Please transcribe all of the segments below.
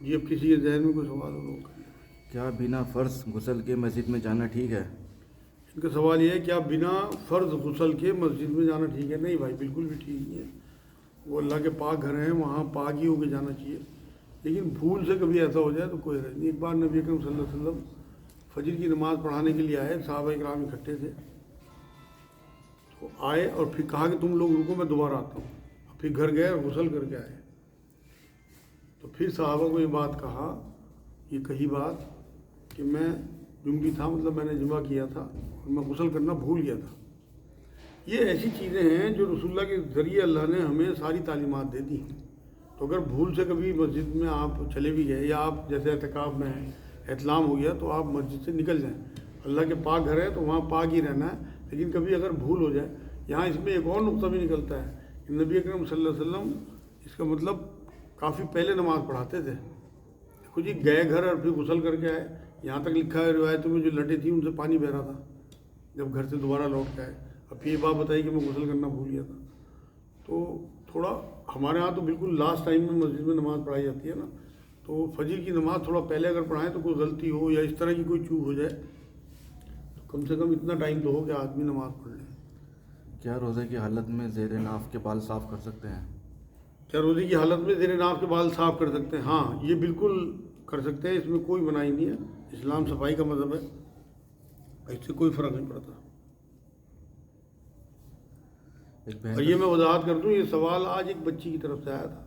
جی اب کسی کے ذہن میں کوئی سوال ہو لوگ؟ کیا بنا فرض غسل کے مسجد میں جانا ٹھیک ہے؟ ان کا سوال یہ ہے کہ آپ بنا فرض غسل کے مسجد میں جانا ٹھیک ہے؟ نہیں بھائی، بالکل بھی ٹھیک نہیں ہے۔ وہ اللہ کے پاک گھر ہیں، وہاں پاک ہی ہو کے جانا چاہیے۔ لیکن بھول سے کبھی ایسا ہو جائے تو کوئی حرج نہیں۔ ایک بار نبی اکرم صلی اللہ علیہ وسلم فجر کی نماز پڑھانے کے لیے آئے، صحابہ کرام اکٹھے تھے، تو آئے اور پھر کہا کہ تم لوگ رکو، میں دوبارہ آتا ہوں۔ پھر گھر گئے اور غسل کر کے آئے۔ تو پھر صحابہ کو یہ بات کہا، یہ کہی بات کہ میں جنبی تھا، مطلب میں نے جمعہ کیا تھا اور میں غسل کرنا بھول گیا تھا۔ یہ ایسی چیزیں ہیں جو رسول اللہ کے ذریعے اللہ نے ہمیں ساری تعلیمات دے دی۔ تو اگر بھول سے کبھی مسجد میں آپ چلے بھی گئے، یا آپ جیسے اعتکاف میں ہیں، احتلام ہو گیا، تو آپ مسجد سے نکل جائیں۔ اللہ کے پاک گھر ہے تو وہاں پاک ہی رہنا ہے۔ لیکن کبھی اگر بھول ہو جائے، یہاں اس میں ایک اور نقطہ بھی نکلتا ہے کہ نبی اکرم صلی اللہ علیہ وسلم اس کا مطلب کافی پہلے نماز پڑھاتے تھے۔ دیکھو جی، گئے گھر اور پھر غسل کر کے آئے۔ یہاں تک لکھا ہے روایتوں میں جو لٹیں تھیں ان سے پانی بہ رہا تھا جب گھر سے دوبارہ لوٹ کے آئے۔ اب یہ بات بتائی کہ میں غسل کرنا بھول گیا تھا۔ تو تھوڑا ہمارے ہاں تو بالکل لاسٹ ٹائم میں مسجد میں نماز پڑھائی جاتی ہے نا، تو فجر کی نماز تھوڑا پہلے اگر پڑھائیں تو کوئی غلطی ہو یا اس طرح کی کوئی چوک ہو جائے تو کم سے کم اتنا ٹائم تو ہو کہ آدمی نماز پڑھ لے۔ کیا روزے کی حالت میں زیر ناف کے بال صاف کر سکتے ہیں؟ کیا روزے کی حالت میں زیر ناف کے بال صاف کر سکتے ہیں؟ ہاں، یہ بالکل کر سکتے ہیں، اس میں کوئی منائی نہیں ہے۔ اسلام صفائی کا مذہب ہے، اس سے کوئی فرق نہیں پڑتا۔ اور یہ میں وضاحت کر دوں، یہ سوال آج ایک بچی کی طرف سے آیا تھا،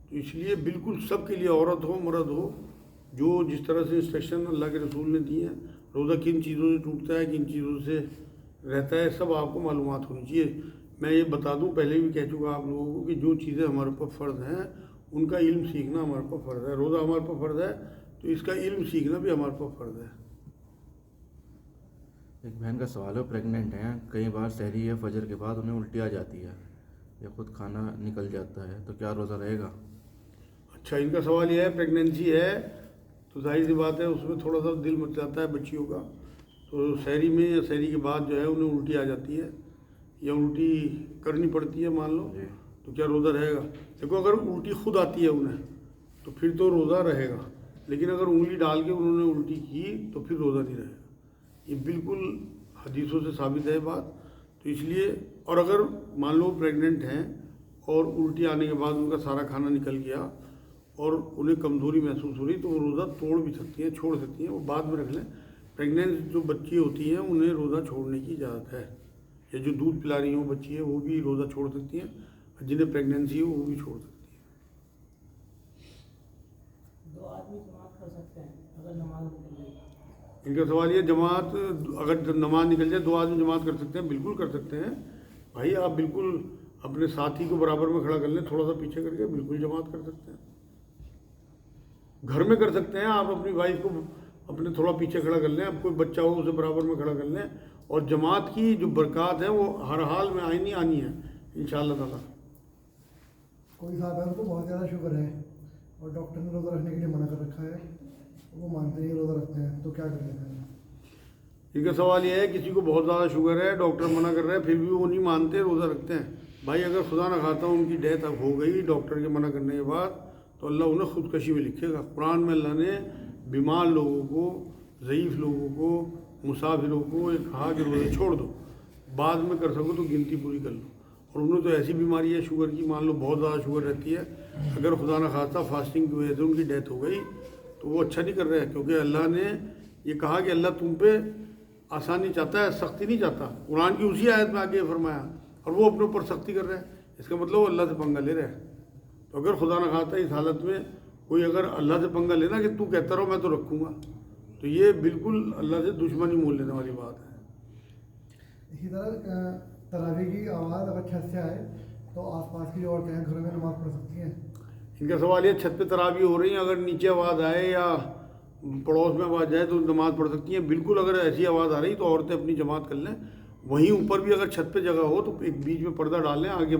تو اس لیے بالکل سب کے لیے، عورت ہو مرد ہو، جو جس طرح سے انسٹرکشن اللہ کے رسول نے دیے ہیں، روزہ کن چیزوں سے ٹوٹتا ہے، کن چیزوں سے رہتا ہے، سب آپ کو معلومات ہونی چاہیے۔ میں یہ بتا دوں، پہلے بھی کہہ چکا آپ لوگوں کو کہ جو چیزیں ہمارے اوپر فرض ہیں ان کا علم سیکھنا ہمارے اوپر فرض ہے۔ روزہ ہمارے اوپر فرض ہے تو اس کا علم سیکھنا بھی ہمارے اوپر فرض ہے۔ ایک بہن کا سوال ہے، پریگننٹ ہیں، کئی بار سحری یا فجر کے بعد انہیں الٹی آ جاتی ہے یا خود کھانا نکل جاتا ہے، تو کیا روزہ رہے گا؟ اچھا، ان کا سوال یہ ہے، پریگنینسی ہے تو ظاہر سی بات ہے اس میں تھوڑا سا دل مچ جاتا ہے بچیوں کا، تو سحری میں یا سحری کے بعد جو ہے انہیں الٹی آ جاتی ہے یا الٹی کرنی پڑتی ہے مان لو، تو کیا روزہ رہے گا؟ دیکھو، اگر الٹی خود آتی ہے انہیں تو پھر تو روزہ رہے گا، لیکن اگر انگلی ڈال کے انہوں نے الٹی کی تو پھر روزہ نہیں رہے گا۔ یہ بالکل حدیثوں سے ثابت ہے بات، تو اس لیے، اور اگر مان لو پریگننٹ ہیں اور الٹی آنے کے بعد ان کا سارا کھانا نکل گیا اور انہیں کمزوری محسوس ہو رہی تو وہ روزہ توڑ بھی سکتی ہیں، چھوڑ سکتی ہیں، وہ بعد میں رکھ لیں۔ پریگننٹ جو بچی ہوتی ہیں انہیں روزہ چھوڑنے کی اجازت ہے، یا جو دودھ پلا رہی ہوں بچی ہے وہ بھی روزہ چھوڑ سکتی ہیں، جنہیں پریگنینسی ہو وہ بھی چھوڑ سکتی ہیں۔ دو آدمی جماعت کر سکتے ہیں اگر نماز نکل جائے؟ ان کا سوال یہ، جماعت اگر نماز نکل جائے دو آدمی جماعت کر سکتے ہیں؟ بالکل کر سکتے ہیں بھائی، آپ بالکل اپنے ساتھی کو برابر میں کھڑا کر لیں، تھوڑا سا پیچھے کر کے بالکل جماعت کر سکتے ہیں۔ گھر میں کر سکتے ہیں، آپ اپنی وائف کو اپنے تھوڑا پیچھے کھڑا کر لیں، اب کوئی بچہ ہو اسے برابر میں کھڑا کر لیں، اور جماعت کی جو برکات ہیں وہ ہر حال میں آنی ہے انشاءاللہ تعالیٰ۔ کوئی صاحب ہے ان کو بہت زیادہ شوگر ہے اور ڈاکٹر نے روزہ رکھنے کے لیے منع کر رکھا ہے، وہ مانتے ہیں روزہ رکھتے ہیں، تو کیا کرنا ہے؟ ان کا سوال یہ ہے، کسی کو بہت زیادہ شوگر ہے، ڈاکٹر منع کر رہے ہیں، پھر بھی وہ نہیں مانتے، روزہ رکھتے ہیں۔ بھائی اگر خدا نہ خواستہ ان کی ڈیتھ اب ہو گئی ڈاکٹر کے منع کرنے کے بعد، تو اللہ انہیں خودکشی میں لکھے گا۔ قرآن میں اللہ نے بیمار لوگوں کو، ضعیف لوگوں کو، مسافروں کو یہ کہا کہ روزے چھوڑ دو، بعد میں کر سکو تو گنتی پوری کر لو۔ اور انہیں تو ایسی بیماری ہے شوگر کی، مان لو بہت زیادہ شوگر رہتی ہے، اگر خدا نہ خواستہ فاسٹنگ کی وجہ سے ان کی ڈیتھ ہو گئی تو وہ اچھا نہیں کر رہے، کیونکہ اللہ نے یہ کہا کہ اللہ تم پہ آسانی چاہتا ہے، سختی نہیں چاہتا۔ قرآن کی اسی آیت میں آگے یہ فرمایا، اور وہ اپنے اوپر سختی کر رہے ہیں، اس کا مطلب وہ اللہ سے پنگا لے رہے ہیں۔ تو اگر خدا نہ خواستہ اس حالت میں کوئی اگر اللہ سے پنگا لینا کہ تو کہتا رہو میں تو رکھوں گا، تو یہ بالکل اللہ سے دشمنی مول لینے والی بات ہے۔ اسی طرح تراویح کی آواز اگر چھت سے آئے تو آس پاس کی جو عورتیں ہیں گھروں میں نماز پڑھ سکتی ہیں؟ ان کا سوال یہ، چھت پہ تراویح ہو رہی ہیں، اگر نیچے آواز آئے یا پڑوس میں آواز جائے تو نماز پڑھ سکتی ہیں؟ بالکل، اگر ایسی آواز آ رہی تو عورتیں اپنی جماعت کر لیں۔ وہیں اوپر بھی اگر چھت پہ جگہ ہو تو ایک بیچ میں پردہ ڈال لیں، آگے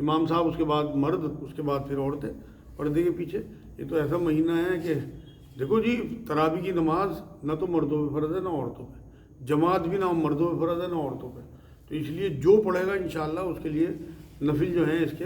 امام صاحب، اس کے بعد مرد، اس کے بعد پھر عورتیں پردے کے پیچھے۔ یہ تو ایسا مہینہ ہے کہ دیکھو جی، تراویح کی نماز نہ تو مردوں پہ فرض ہے نہ عورتوں پہ، جماعت بھی نہ مردوں پہ فرض ہے نہ عورتوں پہ، تو اس لیے جو پڑھے گا انشاءاللہ اس کے لیے نفل جو ہیں اس کے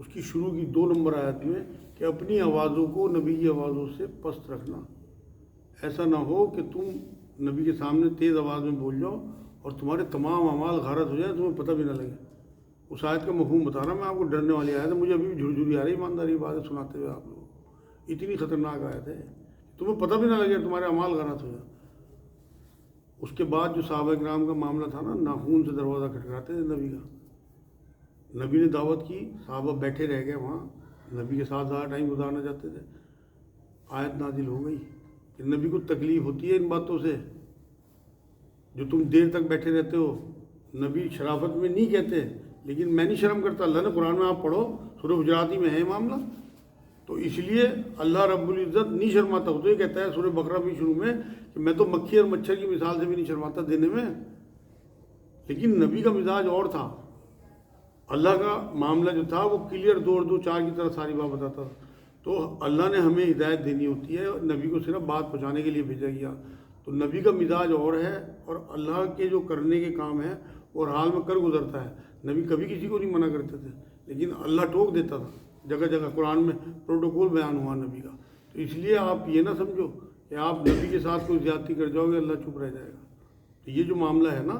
اس کی شروع کی 2 نمبر آیت میں کہ اپنی آوازوں کو نبی کی آوازوں سے پست رکھنا. ایسا نہ ہو کہ تم نبی کے سامنے تیز آواز میں بول جاؤ اور تمہارے تمام اعمال غارت ہو جائیں, تمہیں پتہ بھی نہ لگے. اس آیت کا مفہوم بتا رہا میں آپ کو, ڈرنے والی آیت ہے. مجھے ابھی بھی جھرجھری آ رہی ایمانداری باتیں سناتے ہوئے آپ لوگوں کو. اتنی خطرناک آیت ہے, تمہیں پتہ بھی نہ لگے, تمہارے اعمال غارت ہو جائیں. اس کے بعد جو صحابہ کرام کا معاملہ تھا نا, ناخون سے دروازہ کھٹکھاتے تھے نبی کا. نبی نے دعوت کی, صحابہ بیٹھے رہ گئے وہاں, نبی کے ساتھ زیادہ ٹائم گزارنا چاہتے تھے. آیت نازل ہو گئی کہ نبی کو تکلیف ہوتی ہے ان باتوں سے جو تم دیر تک بیٹھے رہتے ہو. نبی شرافت میں نہیں کہتے, لیکن میں نہیں شرم کرتا. اللہ نے قرآن میں آپ پڑھو, سورہ حجرات میں ہے معاملہ. تو اس لیے اللہ رب العزت نہیں شرماتا. تو یہ کہتا ہے سورہ بقرہ بھی شروع میں کہ میں تو مکھی اور مچھر کی مثال سے بھی نہیں شرماتا دینے میں. لیکن نبی کا مزاج اور تھا. اللہ کا معاملہ جو تھا وہ کلیئر 2 اور 2 4 کی طرح ساری بات بتاتا تھا. تو اللہ نے ہمیں ہدایت دینی ہوتی ہے, اور نبی کو صرف بات پہنچانے کے لیے بھیجا گیا. تو نبی کا مزاج اور ہے, اور اللہ کے جو کرنے کے کام ہیں اور حال میں کر گزرتا ہے. نبی کبھی کسی کو نہیں منع کرتے تھے, لیکن اللہ ٹوک دیتا تھا. جگہ جگہ قرآن میں پروٹوکول بیان ہوا نبی کا. تو اس لیے آپ یہ نہ سمجھو کہ آپ نبی کے ساتھ کوئی زیادتی کر جاؤ گے اللہ چپ رہ جائے گا. تو یہ جو معاملہ ہے نا,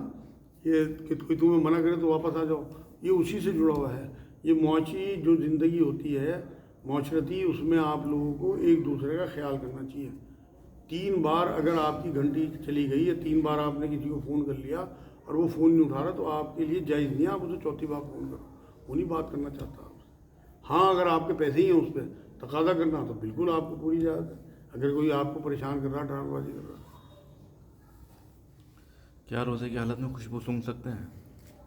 یہ کہ کوئی تمہیں منع کرے تو واپس آ جاؤ, یہ اسی سے جڑا ہوا ہے. یہ معاشی جو زندگی ہوتی ہے معاشرتی, اس میں آپ لوگوں کو ایک دوسرے کا خیال کرنا چاہیے. 3 بار اگر آپ کی گھنٹی چلی گئی یا 3 بار آپ نے کسی کو فون کر لیا اور وہ فون نہیں اٹھا رہا, تو آپ کے لیے جائز نہیں ہے آپ اسے 4تھی بار فون کرو. وہ نہیں بات کرنا چاہتا آپ سے. ہاں اگر آپ کے پیسے ہی ہیں اس پہ تقاضا کرنا تو بالکل آپ کو پوری اجازت ہے. اگر کوئی آپ کو پریشان کر رہا, ڈرامہ بازی کر رہا. کیا روزے کی حالت میں خوشبو سونگھ سکتے ہیں؟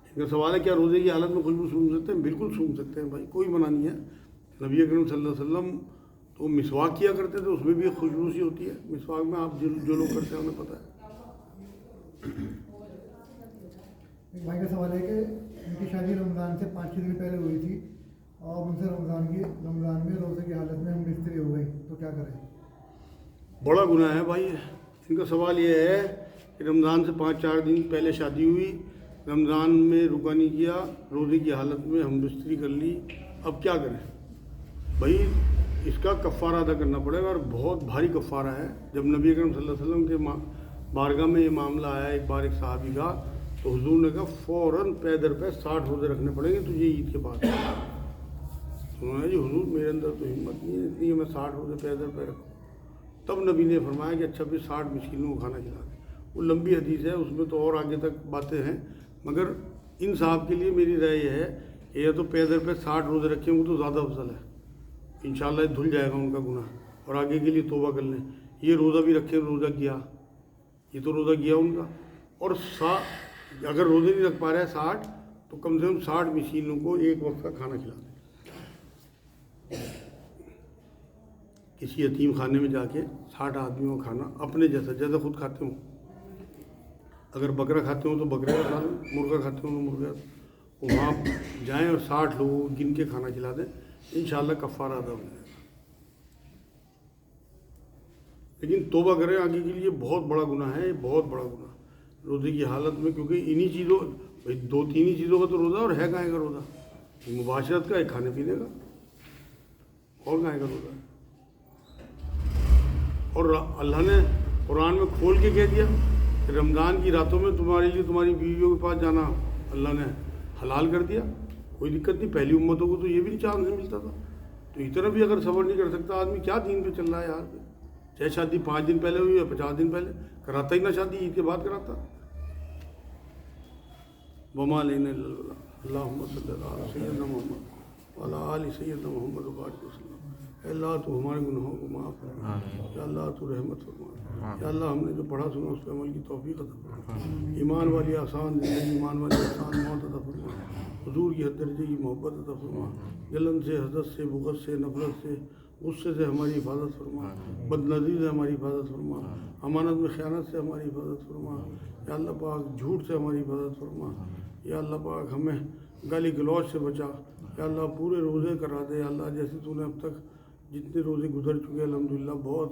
ان کا سوال ہے کیا روزے کی حالت میں خوشبو سونگھ سکتے ہیں؟ بالکل سونگھ سکتے ہیں بھائی, کوئی منع نہیں ہے. نبی اکرم صلی اللہ علیہ وسلم تو مسواک کیا کرتے تھے, اس میں بھی ایک خوشبو سی ہوتی ہے. مسواک میں آپ جو لوگ کرتے ہیں انہیں پتہ ہے. ایک بھائی کا سوال ہے کہ ان کی شادی رمضان سے 5-6 دن پہلے ہوئی تھی اور ان سے رمضان میں روزے کی حالت میں ہم بستری ہو گئی, تو کیا کریں؟ بڑا گناہ ہے بھائی. ان کا سوال یہ ہے کہ رمضان سے 5-4 دن پہلے شادی ہوئی, رمضان میں رکا نہیں کیا, روزے کی حالت میں ہم بستری کر لی, اب کیا کریں؟ بھائی اس کا کفارہ ادا کرنا پڑے گا, اور بہت بھاری کفارہ ہے. جب نبی اکرم صلی اللہ علیہ وسلم کے بارگاہ میں یہ معاملہ آیا ایک بار ایک صحابی کا, تو حضور نے کہا فوراً پے در پہ 60 روزے رکھنے پڑیں گے تجھے عید کے بعد. انہوں نے جی حضور میرے اندر تو ہمت نہیں ہے اتنی کہ میں 60 روزے پے در پہ رکھوں. تب نبی نے فرمایا کہ اچھا پھر 60 مسکینوں کو کھانا کھلا دیں. وہ لمبی حدیث ہے, اس میں تو اور آگے تک باتیں ہیں, مگر ان صاحب کے لیے میری رائے یہ ہے کہ یا تو پے در پہ 60 روزے رکھیں, وہ تو زیادہ افضل ہے. انشاءاللہ یہ دھل جائے گا ان کا گناہ, اور آگے کے لیے توبہ کر لیں. یہ روزہ بھی رکھیں, روزہ کیا, یہ تو روزہ کیا ان کا. اور اگر روزے نہیں رکھ پا رہے ہیں 60, تو کم سے کم 60 مسکینوں کو ایک وقت کا کھانا کھلا دیں. کسی یتیم خانے میں جا کے 60 آدمیوں کا کھانا, اپنے جیسا خود کھاتے ہوں. اگر بکرا کھاتے ہوں تو بکرے کا کھا لیں, مرغا کھاتے ہوں تو مرغا. وہاں جائیں اور 60 لوگوں کو گن کے کھانا کھلا دیں, انشاءاللہ کفارہ ادا ہو جائے گا. لیکن توبہ کریں, آگے کے لیے بہت بڑا گناہ ہے, بہت بڑا گناہ روزے کی حالت میں. کیونکہ انہی چیزوں, 2-3 ہی چیزوں کا تو روزہ, اور ہے کہاں کا روزہ؟ مباشرت کا, ایک کھانے پینے کا, اور کہاں کا روزہ ہے؟ اور اللہ نے قرآن میں کھول کے کہہ دیا کہ رمضان کی راتوں میں تمہارے لیے تمہاری بیویوں کے پاس جانا اللہ نے حلال کر دیا. کوئی دقت نہیں. پہلی امتوں کو تو یہ بھی نہیں چانس نہیں ملتا تھا. تو اتنا بھی اگر صبر نہیں کر سکتا آدمی, کیا دین پہ چل رہا ہے یار. چاہے شادی 5 دن پہلے ہوئی یا 50 دن پہلے, کراتا ہی نہ شادی, عید کے بعد کراتا. وما علینا الا البلاغ. اللہم صلی اللہ علیہ سیدنا محمد وعلی آل سیدنا محمد وبارک وسلم. اے اللہ تو ہمارے گناہوں کو معاف فرما, یا اللہ تو رحمت فرما, یا اللہ ہم نے جو پڑھا سنا اس پہ عمل کی توفیق عطا فرما. ایمان والی آسان زندگی, ایمان والی آسان موت عطا فرما. حضور کی حد درجے کی محبت عطا فرما. جلن سے, حسد سے, بغض سے, نفرت سے, غصے سے ہماری حفاظت فرما. بد نظری سے ہماری حفاظت فرما. امانت میں خیانت سے ہماری حفاظت فرما. یا اللہ پاک جھوٹ سے ہماری حفاظت فرما. یا اللہ پاک ہمیں گالی گلوچ سے بچا. یا اللہ پورے روزے کرا دے. یا اللہ جیسے تو نے اب تک جتنے روزے گزر چکے الحمدللہ بہت,